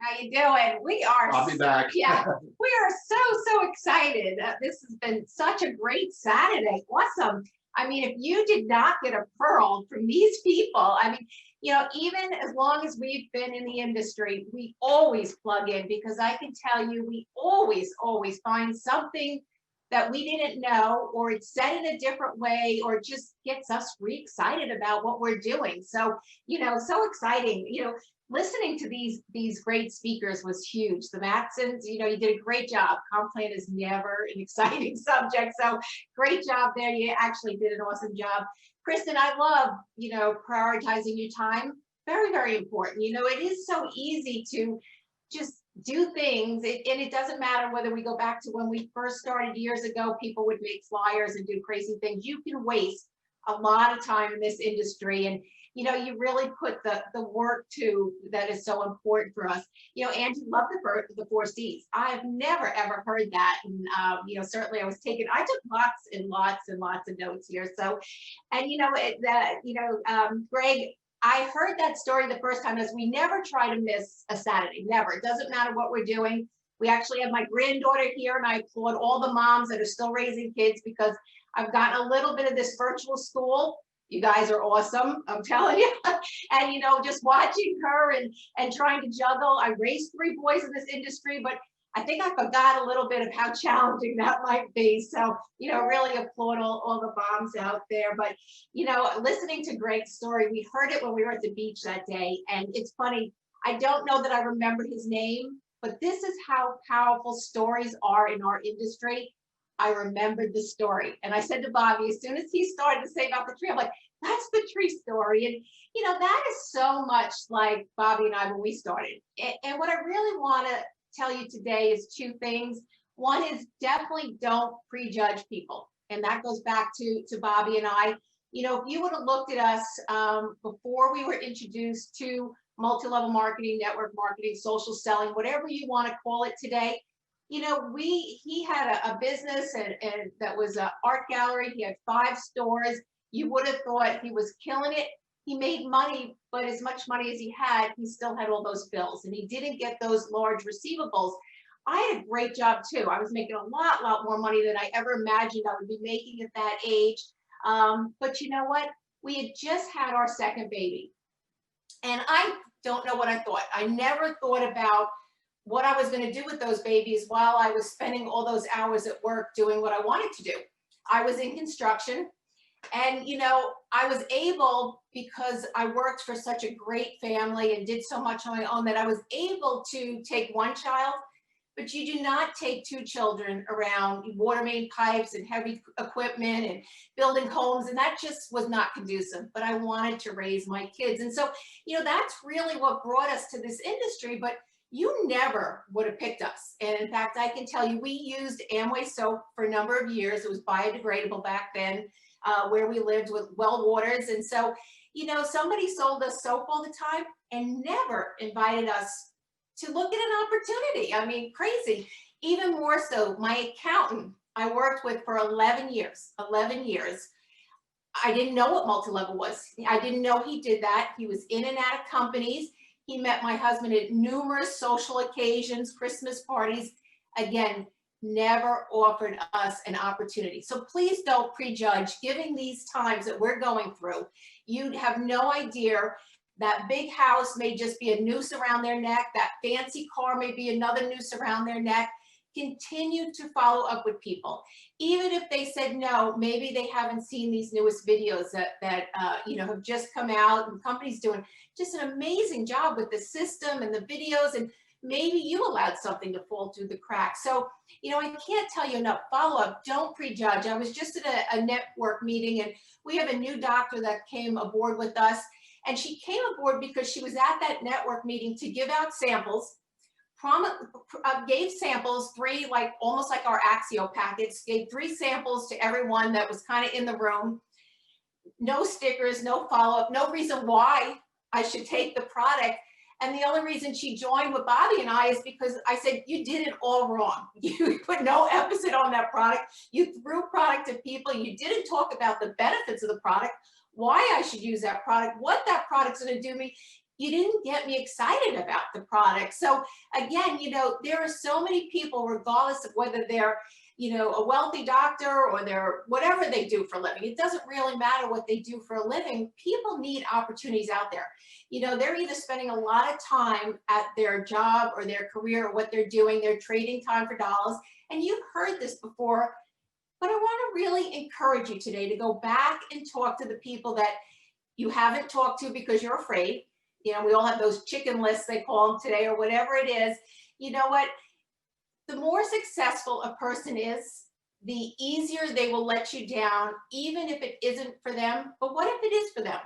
How you doing? We are. I'll be back. Yeah, we are so excited. This has been such a great Saturday. Awesome. I mean, if you did not get a pearl from these people, I mean, even as long as we've been in the industry, we always plug in because I can tell you, we always find something that we didn't know, or it's said in a different way, or just gets us re-excited about what we're doing. So, so exciting. Listening to these great speakers was huge. The Matsons, you did a great job. Comp plan is never an exciting subject. So great job there. You actually did an awesome job. Kristen, I love, prioritizing your time. Very important. It is so easy to just do things, and it doesn't matter whether we go back to when we first started years ago, people would make flyers and do crazy things. You can waste a lot of time in this industry, and you really put the work to that is so important for us. Angie loved the 4 C's. I've never ever heard that, and certainly I took lots and lots of notes here. So, and Greg, I heard that story the first time, as we never try to miss a Saturday, never. It doesn't matter what we're doing. We actually have my granddaughter here, and I applaud all the moms that are still raising kids, because I've gotten a little bit of this virtual school. You guys are awesome, I'm telling you. And just watching her and trying to juggle. I raised 3 boys in this industry, but I think I forgot a little bit of how challenging that might be. So, really applaud all the moms out there. But, listening to Greg's story, we heard it when we were at the beach that day. And it's funny, I don't know that I remember his name, but this is how powerful stories are in our industry. I remembered the story. And I said to Bobby, as soon as he started to say about the tree, I'm like, that's the tree story. And, that is so much like Bobby and I when we started. And what I really want to tell you today is 2 things. One is, definitely don't prejudge people. And that goes back to Bobby and I. If you would have looked at us before we were introduced to multi-level marketing, network marketing, social selling, whatever you want to call it today, he had a business and that was an art gallery. He had 5 stores. You would have thought he was killing it. He made money, but as much money as he still had all those bills, and he didn't get those large receivables. I had a great job too. I was making a lot more money than I ever imagined I would be making at that age. But you know what? We had just had our second baby, and I don't know what I thought. I never thought about what I was going to do with those babies while I was spending all those hours at work doing what I wanted to do. I was in construction. And, I was able, because I worked for such a great family and did so much on my own, that I was able to take 1 child, but you do not take 2 children around water main pipes and heavy equipment and building homes. And that just was not conducive, but I wanted to raise my kids. And so, that's really what brought us to this industry, but you never would have picked us. And in fact, I can tell you, we used Amway soap for a number of years. It was biodegradable back then. Where we lived with well waters. And so, somebody sold us soap all the time and never invited us to look at an opportunity. I mean, crazy. Even more so, my accountant I worked with for 11 years. I didn't know what multi-level was. I didn't know he did that. He was in and out of companies. He met my husband at numerous social occasions, Christmas parties. Again, never offered us an opportunity. So please don't prejudge. Given these times that we're going through, you have no idea. That big house may just be a noose around their neck. That fancy car may be another noose around their neck. Continue to follow up with people. Even if they said no, maybe they haven't seen these newest videos that have just come out, and companies doing just an amazing job with the system and the videos, and maybe you allowed something to fall through the cracks. So, I can't tell you enough. Follow up, don't prejudge. I was just at a network meeting, and we have a new doctor that came aboard with us, and she came aboard because she was at that network meeting to give out samples, gave samples, 3, almost like our Axio packets, gave 3 samples to everyone that was kind of in the room. No stickers, no follow-up, no reason why I should take the product. And the only reason she joined with Bobby and I is because I said, you did it all wrong. You put no emphasis on that product. You threw product to people. You didn't talk about the benefits of the product, why I should use that product, what that product's going to do me. you didn't get me excited about the product. So again, there are so many people, regardless of whether they're, a wealthy doctor or they're whatever they do for a living. It doesn't really matter what they do for a living. People need opportunities out there. They're either spending a lot of time at their job or their career or what they're doing. They're trading time for dollars. And you've heard this before, but I want to really encourage you today to go back and talk to the people that you haven't talked to because you're afraid. We all have those chicken lists, they call them today, or whatever it is. You know what? The more successful a person is, the easier they will let you down, even if it isn't for them. But what if it is for them?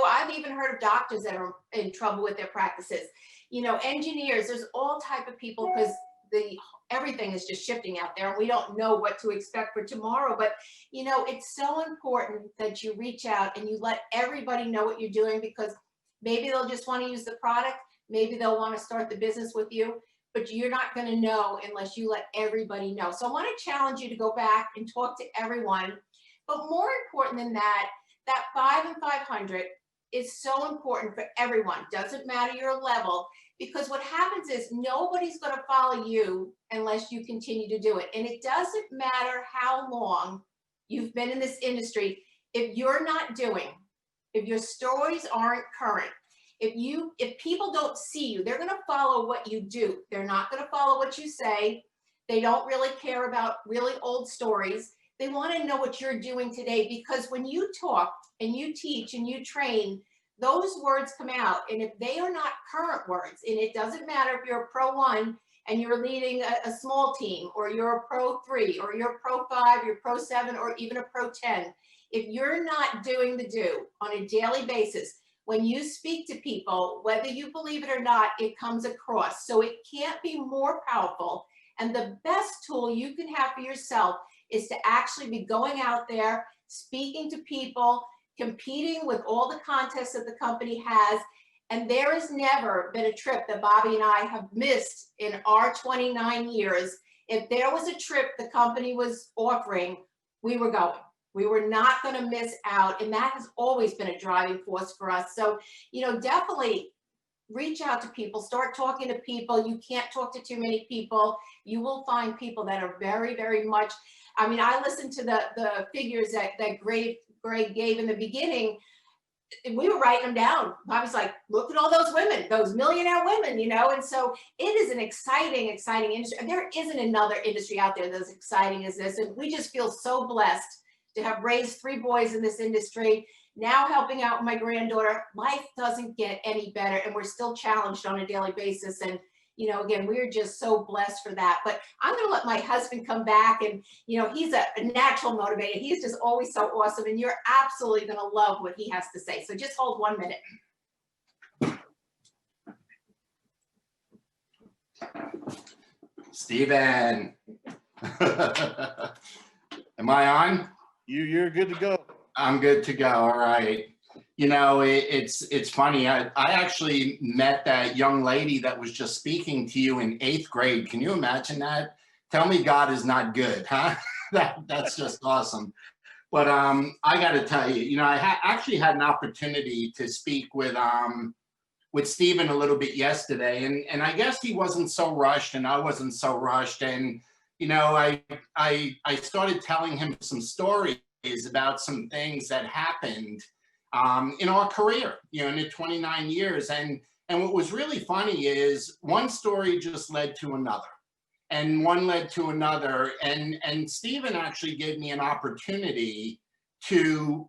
I've even heard of doctors that are in trouble with their practices. Engineers, there's all type of people, because everything is just shifting out there and we don't know what to expect for tomorrow. But it's so important that you reach out and you let everybody know what you're doing, because maybe they'll just want to use the product, maybe they'll want to start the business with you, but you're not going to know unless you let everybody know. So I want to challenge you to go back and talk to everyone. But more important than that, that 5 and 500 is so important for everyone. Doesn't matter your level, because what happens is nobody's going to follow you unless you continue to do it. And it doesn't matter how long you've been in this industry. If you're not doing, if your stories aren't current, if people don't see you, they're going to follow what you do. They're not going to follow what you say. They don't really care about really old stories. They want to know what you're doing today, because when you talk and you teach and you train, those words come out. And if they are not current words, and it doesn't matter if you're a Pro 1 and you're leading a small team, or you're a Pro 3, or you're a Pro 5, you're Pro 7, or even a Pro 10, if you're not doing the do on a daily basis, when you speak to people, whether you believe it or not, it comes across. So it can't be more powerful. And the best tool you can have for yourself is to actually be going out there, speaking to people, competing with all the contests that the company has. And there has never been a trip that Bobby and I have missed in our 29 years. If there was a trip the company was offering, we were going. We were not going to miss out. And that has always been a driving force for us. So, definitely reach out to people, start talking to people. You can't talk to too many people. You will find people that are very, very much, I listened to the figures that Greg gave in the beginning. We were writing them down. I was like, look at all those women, those millionaire women, and so it is an exciting, exciting industry. There isn't another industry out there that's exciting as this. And we just feel so blessed to have raised 3 boys in this industry, now helping out my granddaughter. Life doesn't get any better, and we're still challenged on a daily basis. And, again, we're just so blessed for that. But I'm going to let my husband come back, and, he's a natural motivator. He's just always so awesome, and you're absolutely going to love what he has to say. So just hold 1 minute. Steven. Am I on? You're good to go. I'm good to go. All right. It's funny. I actually met that young lady that was just speaking to you in 8th grade. Can you imagine that? Tell me God is not good, huh? That's just awesome. But I got to tell you, I actually had an opportunity to speak with Steven a little bit yesterday, and I guess he wasn't so rushed, and I wasn't so rushed, and I started telling him some stories about some things that happened in our career, in the 29 years. And what was really funny is one story just led to another, and one led to another. And Steven actually gave me an opportunity to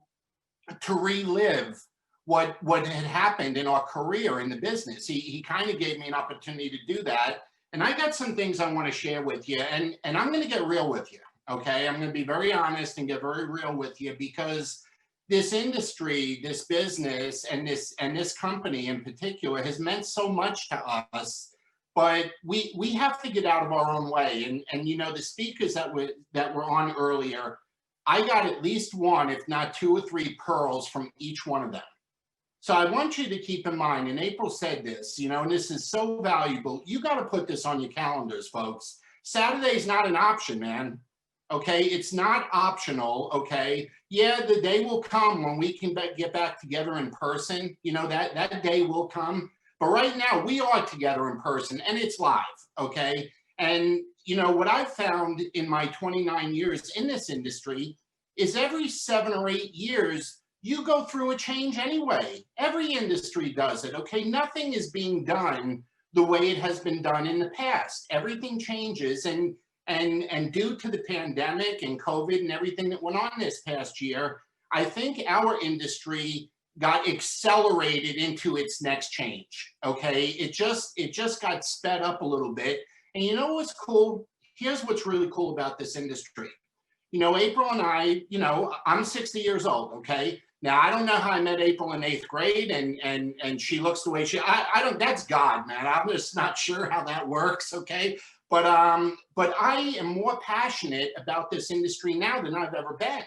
relive what had happened in our career in the business. He kind of gave me an opportunity to do that. And I got some things I want to share with you, and I'm going to get real with you. Okay, I'm going to be very honest and get very real with you, because this industry, this business, and this company in particular has meant so much to us. But we have to get out of our own way. And the speakers that were on earlier, I got at least 1, if not 2 or 3 pearls from each one of them. So I want you to keep in mind, and April said this, and this is so valuable. You got to put this on your calendars, folks. Saturday's not an option, man. Okay, it's not optional. Okay, yeah, the day will come when we can get back together in person. You know, that day will come. But right now we are together in person and it's live. Okay, and you know what I've found in my 29 years in this industry is every 7 or 8 years you go through a change anyway. Every industry does it. Okay, nothing is being done the way it has been done in the past. Everything changes, and due to the pandemic and COVID and everything that went on this past year, I think our industry got accelerated into its next change. Okay, it just got sped up a little bit. And you know what's cool? Here's what's really cool about this industry. You know, April and I, you know, I'm 60 years old. Okay. Now I don't know how I met April in 8th grade, and she looks the way I don't. That's God, man. I'm just not sure how that works. Okay. But I am more passionate about this industry now than I've ever been.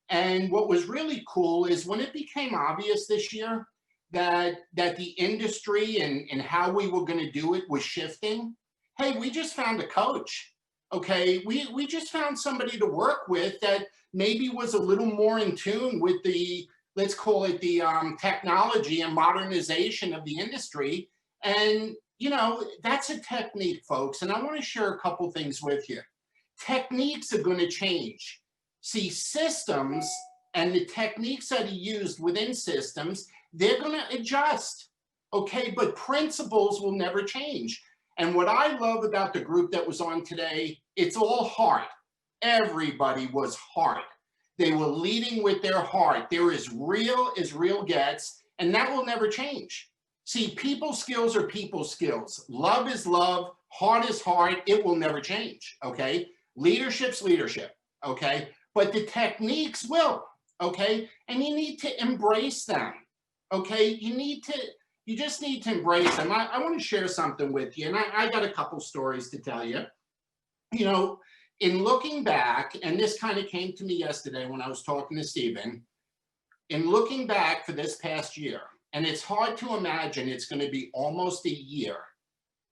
And what was really cool is when it became obvious this year that the industry and how we were going to do it was shifting. Hey, we just found a coach. Okay, we just found somebody to work with that maybe was a little more in tune with the, let's call it the technology and modernization of the industry. And you know, that's a technique, folks. And I want to share a couple things with you. Techniques are going to change. See, systems and the techniques that are used within systems, they're going to adjust. Okay, but principles will never change. And what I love about the group that was on today, it's all heart. Everybody was heart. They were leading with their heart. They're as real gets, and that will never change. See, people skills are people skills. Love is love. Heart is heart. It will never change. Okay. Leadership's leadership. Okay. But the techniques will. Okay. And you need to embrace them. Okay. You just need to embrace them. I want to share something with you. And I got a couple stories to tell you. You know, in looking back, and this kind of came to me yesterday when I was talking to Stephen, in looking back for this past year, and it's hard to imagine it's going to be almost a year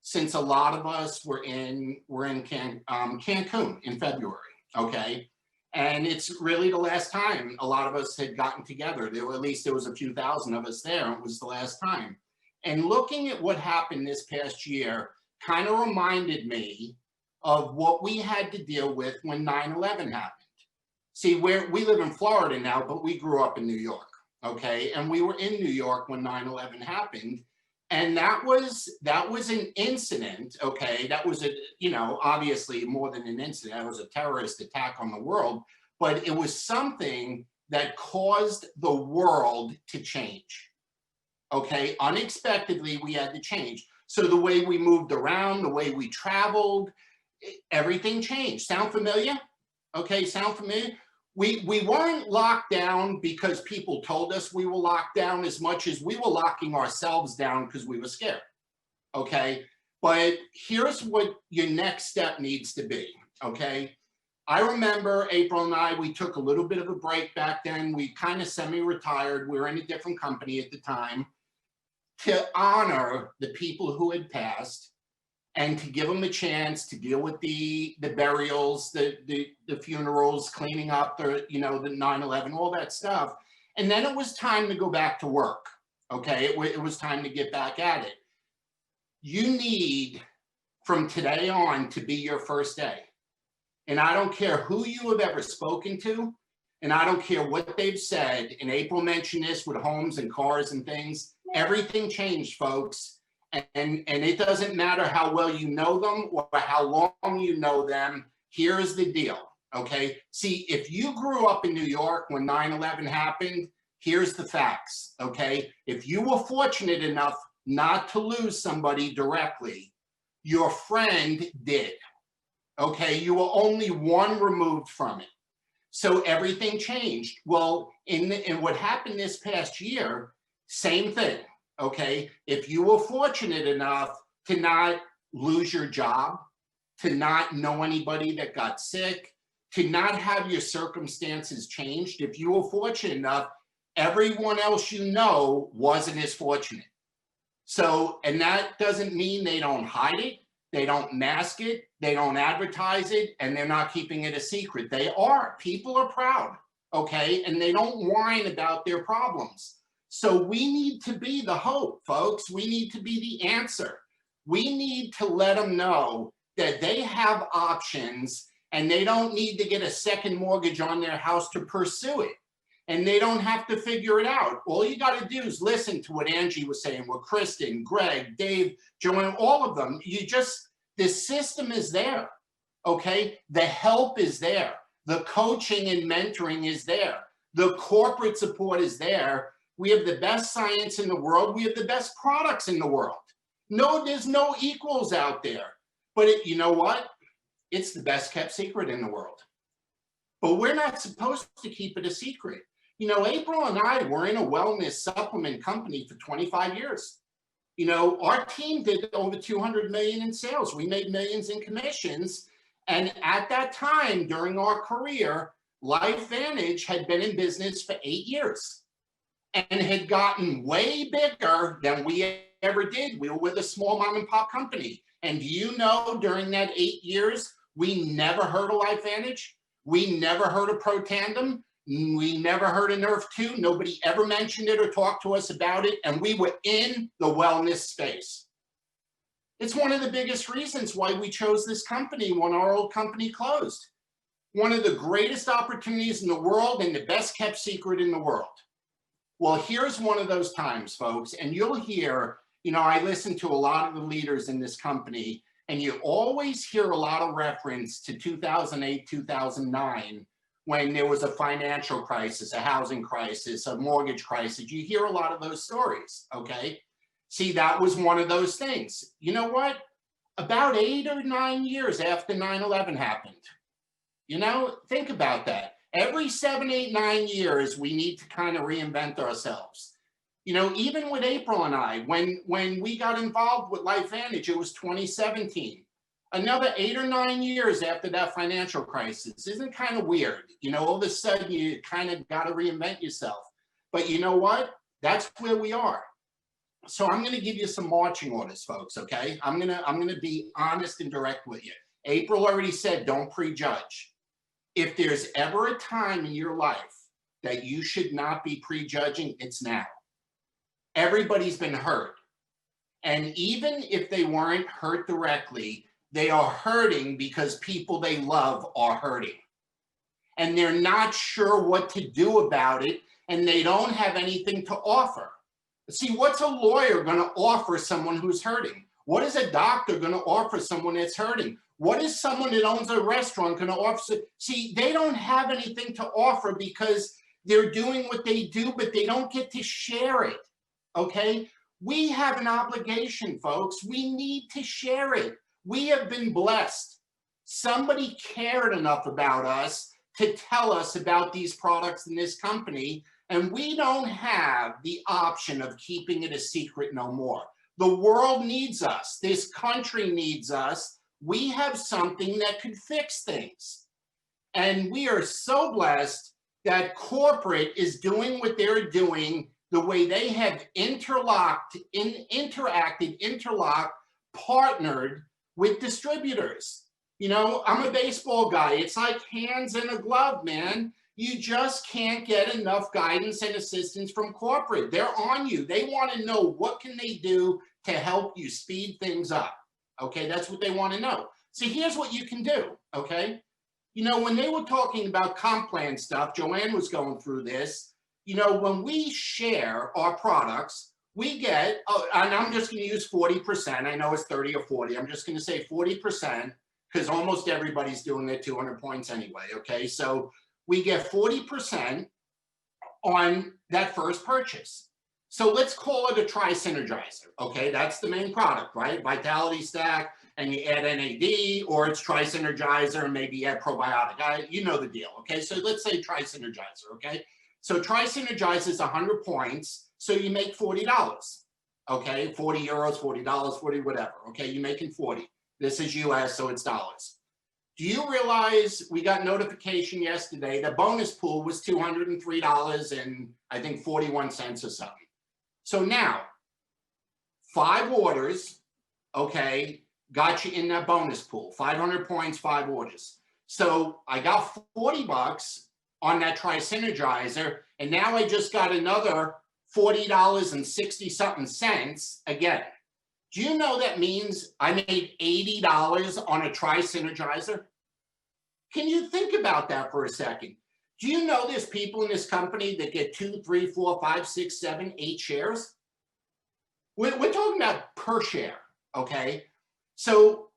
since a lot of us were in Cancun in February, okay? And it's really the last time a lot of us had gotten together. At least there was a few thousand of us there. It was the last time. And looking at what happened this past year kind of reminded me of what we had to deal with when 9/11 happened. See, we live in Florida now, but we grew up in New York. Okay, and we were in New York when 9/11 happened, and that was an incident. Okay, that was obviously more than an incident. It was a terrorist attack on the world, but it was something that caused the world to change. Okay, unexpectedly we had to change. So the way we moved around, the way we traveled, everything changed. Sound familiar? Okay, sound familiar? We weren't locked down because people told us we were locked down as much as we were locking ourselves down because we were scared. Okay. But here's what your next step needs to be. Okay. I remember April and I, we took a little bit of a break back then. We kind of semi-retired. We were in a different company at the time to honor the people who had passed and to give them a chance to deal with the burials, the funerals, cleaning up the 9/11, all that stuff. And then it was time to go back to work. Okay, it was time to get back at it. You need from today on to be your first day. And I don't care who you have ever spoken to, and I don't care what they've said. And April mentioned this with homes and cars and things. Everything changed, folks. And it doesn't matter how well you know them or how long you know them. Here's the deal, okay? See, if you grew up in New York when 9/11 happened, here's the facts, okay? If you were fortunate enough not to lose somebody directly, your friend did, okay? You were only one removed from it. So everything changed. Well, in what happened this past year, same thing. Okay, if you were fortunate enough to not lose your job, to not know anybody that got sick, to not have your circumstances changed, if you were fortunate enough, everyone else you know wasn't as fortunate. So, and that doesn't mean they don't hide it. They don't mask it, they don't advertise it, and they're not keeping it a secret. They are. People are proud, okay? And they don't whine about their problems. So we need to be the hope, folks. We need to be the answer. We need to let them know that they have options and they don't need to get a second mortgage on their house to pursue it. And they don't have to figure it out. All you got to do is listen to what Angie was saying, what Kristen, Greg, Dave, Joanne, all of them. The system is there, okay? The help is there. The coaching and mentoring is there. The corporate support is there. We have the best science in the world. We have the best products in the world. No, there's no equals out there. But you know what? It's the best kept secret in the world. But we're not supposed to keep it a secret. You know, April and I were in a wellness supplement company for 25 years. You know, our team did over 200 million in sales. We made millions in commissions. And at that time, during our career, LifeVantage had been in business for 8 years and had gotten way bigger than we ever did. We were with a small mom and pop company. And do you know, during that 8 years, we never heard of LifeVantage. We never heard of Pro Tandem. We never heard of Nerf 2. Nobody ever mentioned it or talked to us about it. And we were in the wellness space. It's one of the biggest reasons why we chose this company when our old company closed. One of the greatest opportunities in the world and the best kept secret in the world. Well, here's one of those times, folks. And you'll hear, you know, I listen to a lot of the leaders in this company, and you always hear a lot of reference to 2008, 2009, when there was a financial crisis, a housing crisis, a mortgage crisis. You hear a lot of those stories, okay? See, that was one of those things. You know what? About 8 or 9 years after 9/11 happened, you know, think about that. Every 7, 8, 9 years, we need to kind of reinvent ourselves. You know, even with April and I, when we got involved with LifeVantage, it was 2017. Another 8 or 9 years after that financial crisis. Isn't it kind of weird? You know, all of a sudden you kind of got to reinvent yourself. But you know what? That's where we are. So I'm going to give you some marching orders, folks, okay? I'm going to be honest and direct with you. April already said, don't prejudge. If there's ever a time in your life that you should not be prejudging, it's now. Everybody's been hurt. And even if they weren't hurt directly, they are hurting because people they love are hurting. And they're not sure what to do about it, and they don't have anything to offer. See, what's a lawyer going to offer someone who's hurting? What is a doctor going to offer someone that's hurting? What is someone that owns a restaurant going to offer? See, they don't have anything to offer because they're doing what they do, but they don't get to share it, okay? We have an obligation, folks. We need to share it. We have been blessed. Somebody cared enough about us to tell us about these products in this company, and we don't have the option of keeping it a secret no more. The world needs us. This country needs us. We have something that could fix things. And we are so blessed that corporate is doing what they're doing the way they have interlocked, partnered with distributors. You know, I'm a baseball guy. It's like hands in a glove, man. You just can't get enough guidance and assistance from corporate. They're on you. They want to know what can they do to help you speed things up. Okay, that's what they want to know. So here's what you can do, okay? You know, when they were talking about comp plan stuff, Joanne was going through this. You know, when we share our products, we get, and I'm just going to use 40%. I know it's 30 or 40. I'm just going to say 40% because almost everybody's doing their 200 points anyway, okay? So we get 40% on that first purchase. So let's call it a Tri-Synergizer, okay? That's the main product, right? Vitality Stack, and you add NAD, or it's Tri-Synergizer, and maybe add probiotic. You know the deal, okay? So let's say Tri-Synergizer, okay? So Tri-Synergizer is 100 points, so you make $40, okay? 40 euros, $40, 40 whatever, okay? You're making 40. This is US, so it's dollars. Do you realize we got notification yesterday the bonus pool was $203 and I think 41 cents or something. So now, 5 orders, okay, got you in that bonus pool, 500 points, 5 orders. So I got $40 on that Tri-Synergizer, and now I just got another $40.60 something cents again. Do you know that means I made $80 on a Tri-Synergizer? Can you think about that for a second? Do you know there's people in this company that get 2, 3, 4, 5, 6, 7, 8 shares? We're talking about per share, okay? So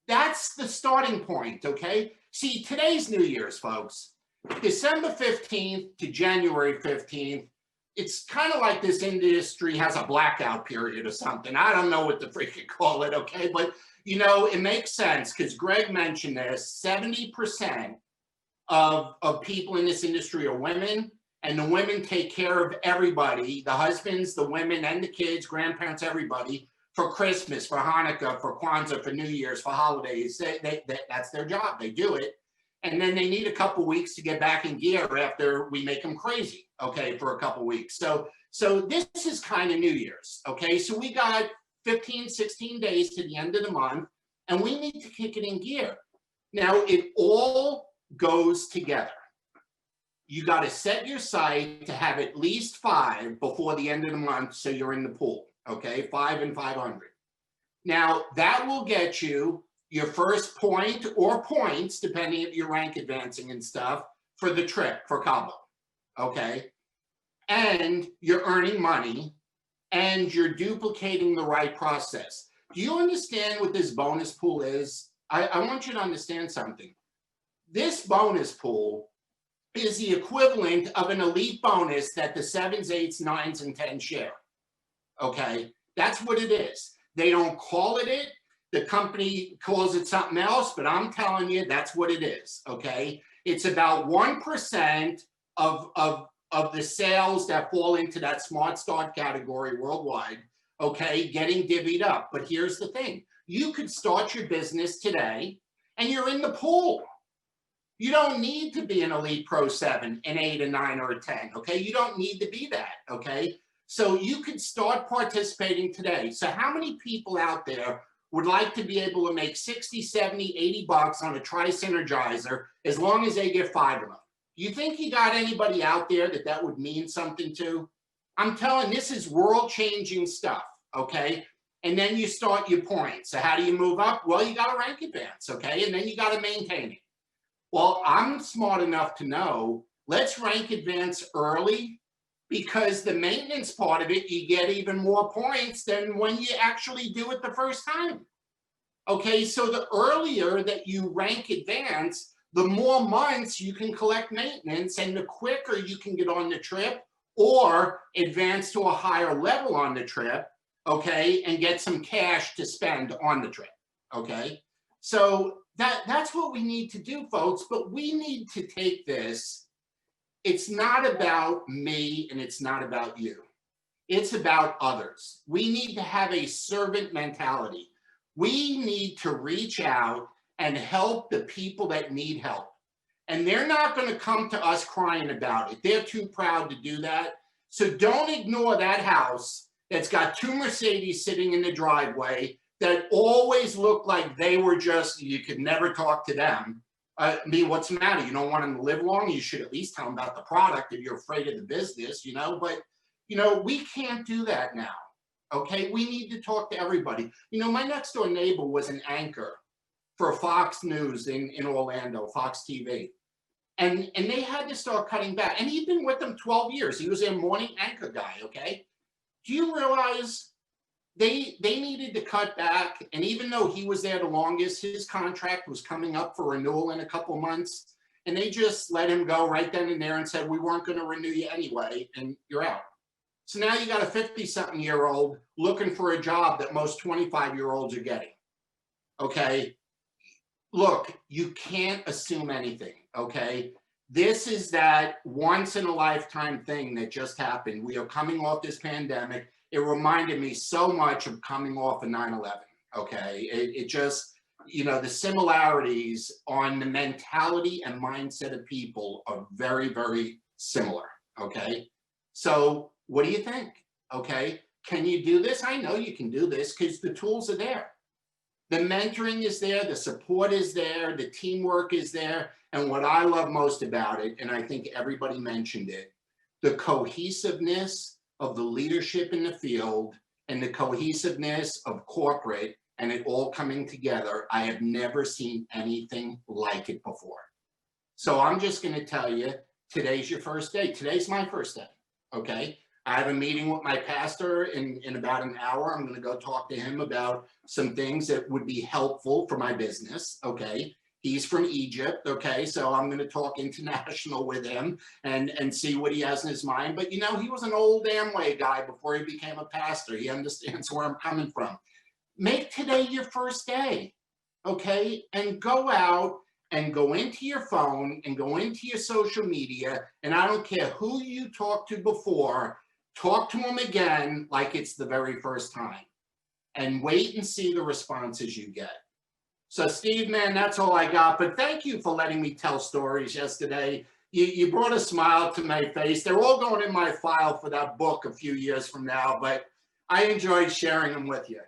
that's the starting point, okay? See, today's New Year's, folks. December 15th to January 15th, it's kind of like this industry has a blackout period or something. I don't know what to freaking call it, okay? But, you know, it makes sense because Greg mentioned this, 70% of people in this industry are women, and the women take care of everybody, the husbands, the women, and the kids, grandparents, everybody, for Christmas, for Hanukkah, for Kwanzaa, for New Year's, for holidays. That's their job. They do it. And then they need a couple weeks to get back in gear after we make them crazy, okay, for a couple weeks. So this is kind of New Year's, okay? So we got 15, 16 days to the end of the month, and we need to kick it in gear. Now, it all goes together. You got to set your sight to have at least 5 before the end of the month so you're in the pool, okay? 5 and 500. Now, that will get you your first point or points, depending if you're rank advancing and stuff, for the trip, for Cabo, okay? And you're earning money, and you're duplicating the right process. Do you understand what this bonus pool is? I want you to understand something. This bonus pool is the equivalent of an elite bonus that the 7s, 8s, 9s, and 10s share, okay? That's what it is. They don't call it. The company calls it something else, but I'm telling you, that's what it is, okay? It's about 1% of the sales that fall into that Smart Start category worldwide, okay, getting divvied up. But here's the thing. You could start your business today, and you're in the pool. You don't need to be an elite pro 7, an 8, a 9, or a 10, okay? You don't need to be that, okay? So you could start participating today. So how many people out there would like to be able to make 60, 70, $80 on a Tri-Synergizer as long as they get 5 of them? Do you think you got anybody out there that would mean something to? I'm telling, this is world-changing stuff, okay? And then you start your points. So how do you move up? Well, you got to rank advance, okay? And then you got to maintain it. Well, I'm smart enough to know, let's rank advance early, because the maintenance part of it, you get even more points than when you actually do it the first time. Okay, so the earlier that you rank advance, the more months you can collect maintenance, and the quicker you can get on the trip or advance to a higher level on the trip, okay, and get some cash to spend on the trip, okay? So that's what we need to do, folks, but we need to take this. It's not about me and it's not about you. It's about others. We need to have a servant mentality. We need to reach out and help the people that need help. And they're not going to come to us crying about it. They're too proud to do that. So don't ignore that house that's got 2 Mercedes sitting in the driveway that always look like they were just, you could never talk to them. I mean, what's the matter? You don't want them to live long? You should at least tell them about the product if you're afraid of the business, you know? But, you know, we can't do that now, okay? We need to talk to everybody. You know, my next door neighbor was an anchor for Fox News in Orlando, Fox TV. And they had to start cutting back. And he'd been with them 12 years. He was their morning anchor guy, okay? Do you realize they needed to cut back? And even though he was there the longest, his contract was coming up for renewal in a couple months. And they just let him go right then and there and said, we weren't going to renew you anyway, and you're out. So now you got a 50-something-year-old looking for a job that most 25-year-olds are getting, okay? Look, you can't assume anything, okay? This is that once-in-a-lifetime thing that just happened. We are coming off this pandemic. It reminded me so much of coming off of 9/11, okay? It just, you know, the similarities on the mentality and mindset of people are very, very similar, okay? So what do you think, okay? Can you do this? I know you can do this because the tools are there. The mentoring is there, the support is there, the teamwork is there. And what I love most about it, and I think everybody mentioned it, the cohesiveness of the leadership in the field and the cohesiveness of corporate and it all coming together. I have never seen anything like it before. So I'm just going to tell you, today's your first day. Today's my first day. Okay. I have a meeting with my pastor in about an hour. I'm going to go talk to him about some things that would be helpful for my business. Okay. He's from Egypt. Okay. So I'm going to talk international with him and see what he has in his mind. But, you know, he was an old Amway guy before he became a pastor. He understands where I'm coming from. Make today your first day. Okay. And go out and go into your phone and go into your social media. And I don't care who you talked to before, talk to them again like it's the very first time and wait and see the responses you get. So Steve, man, that's all I got. But thank you for letting me tell stories yesterday. You brought a smile to my face. They're all going in my file for that book a few years from now, but I enjoyed sharing them with you.